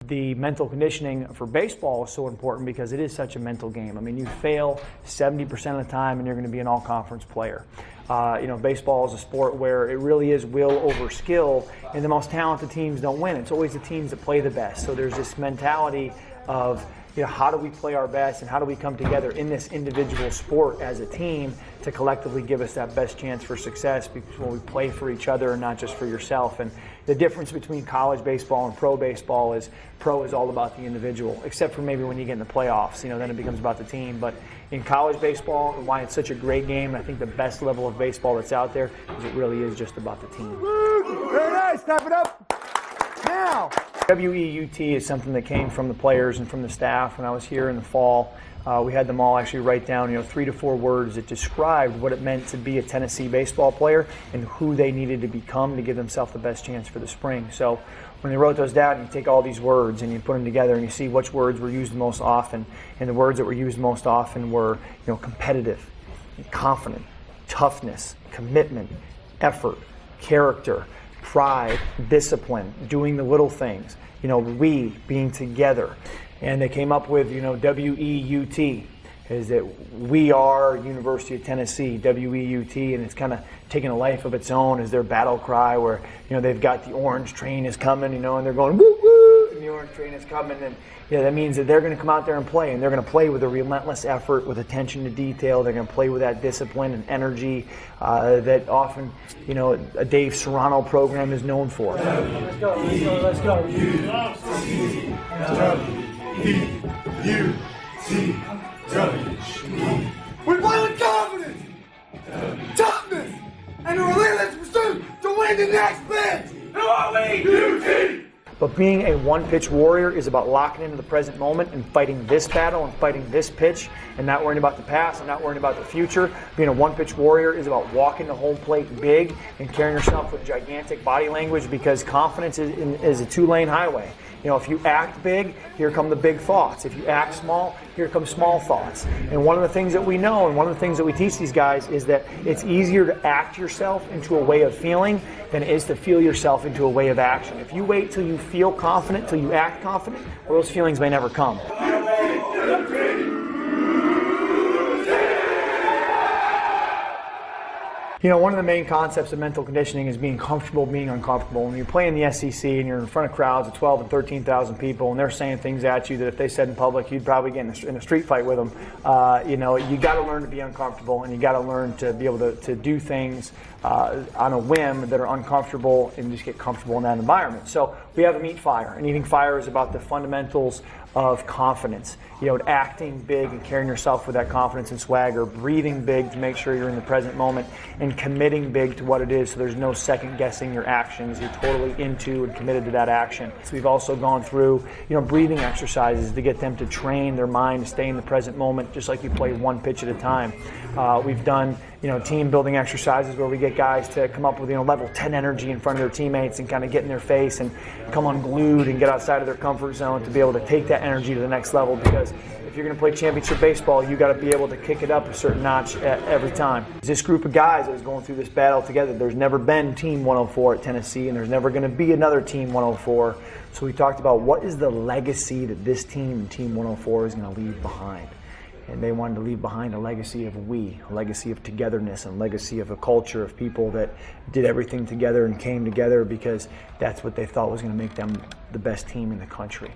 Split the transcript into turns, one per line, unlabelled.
The mental conditioning for baseball is so important because it is such a mental game. I mean, you fail 70% of the time and you're going to be an all-conference player. Baseball is a sport where it really is will over skill, and the most talented teams don't win. It's always the teams that play the best. So there's this mentality of, how do we play our best and how do we come together in this individual sport as a team to collectively give us that best chance for success, because when we play for each other and not just for yourself. And the difference between college baseball and pro baseball is pro is all about the individual, except for maybe when you get in the playoffs, then it becomes about the team. But in college baseball, and why it's such a great game, I think the best level of baseball that's out there is it really is just about the team.
Very nice, step it up. Now.
WEUT is something that came from the players and from the staff when I was here in the fall. We had them all actually write down 3 to 4 words that described what it meant to be a Tennessee baseball player and who they needed to become to give themselves the best chance for the spring. So when they wrote those down, you take all these words and you put them together and you see which words were used most often. And the words that were used most often were competitive, confident, toughness, commitment, effort, character, pride, discipline, doing the little things, we being together. And they came up with, WEUT, is that we are University of Tennessee, WEUT, and it's kind of taken a life of its own as their battle cry where, they've got the orange train is coming, and they're going woo woo, and the orange train is coming, and that means that they're going to come out there and play, and they're going to play with a relentless effort, with attention to detail. They're going to play with that discipline and energy that often, a Dave Serrano program is known for.
Let's go, let's go, let's go. We play with confidence, toughness, and a relentless pursuit to win the next pitch. Who are we? UT!
But being a one-pitch warrior is about locking into the present moment and fighting this battle and fighting this pitch and not worrying about the past and not worrying about the future. Being a one-pitch warrior is about walking the home plate big and carrying yourself with gigantic body language, because confidence is a 2-lane highway. If you act big, here come the big thoughts. If you act small, here come small thoughts. And one of the things that we know and one of the things that we teach these guys is that it's easier to act yourself into a way of feeling than it is to feel yourself into a way of action. If you wait till you feel confident, till you act confident, well, those feelings may never come. One of the main concepts of mental conditioning is being comfortable being uncomfortable. When you play in the SEC and you're in front of crowds of 12 and 13,000 people and they're saying things at you that if they said in public, you'd probably get in a street fight with them. You got to learn to be uncomfortable, and you got to learn to be able to do things on a whim that are uncomfortable and just get comfortable in that environment. So we have them eat fire, and eating fire is about the fundamentals of confidence. Acting big and carrying yourself with that confidence and swagger, breathing big to make sure you're in the present moment, and committing big to what it is so there's no second guessing your actions. You're totally into and committed to that action. So we've also gone through, breathing exercises to get them to train their mind to stay in the present moment, just like you play one pitch at a time. We've done, team building exercises where we get guys to come up with, level 10 energy in front of their teammates and kind of get in their face and come unglued and get outside of their comfort zone to be able to take that energy to the next level, because if you're going to play championship baseball, you got to be able to kick it up a certain notch every time. This group of guys that is going through this battle together, there's never been Team 104 at Tennessee, and there's never going to be another Team 104. So we talked about what is the legacy that this team and Team 104 is going to leave behind. And they wanted to leave behind a legacy of a legacy of togetherness, and a legacy of a culture of people that did everything together and came together because that's what they thought was going to make them the best team in the country.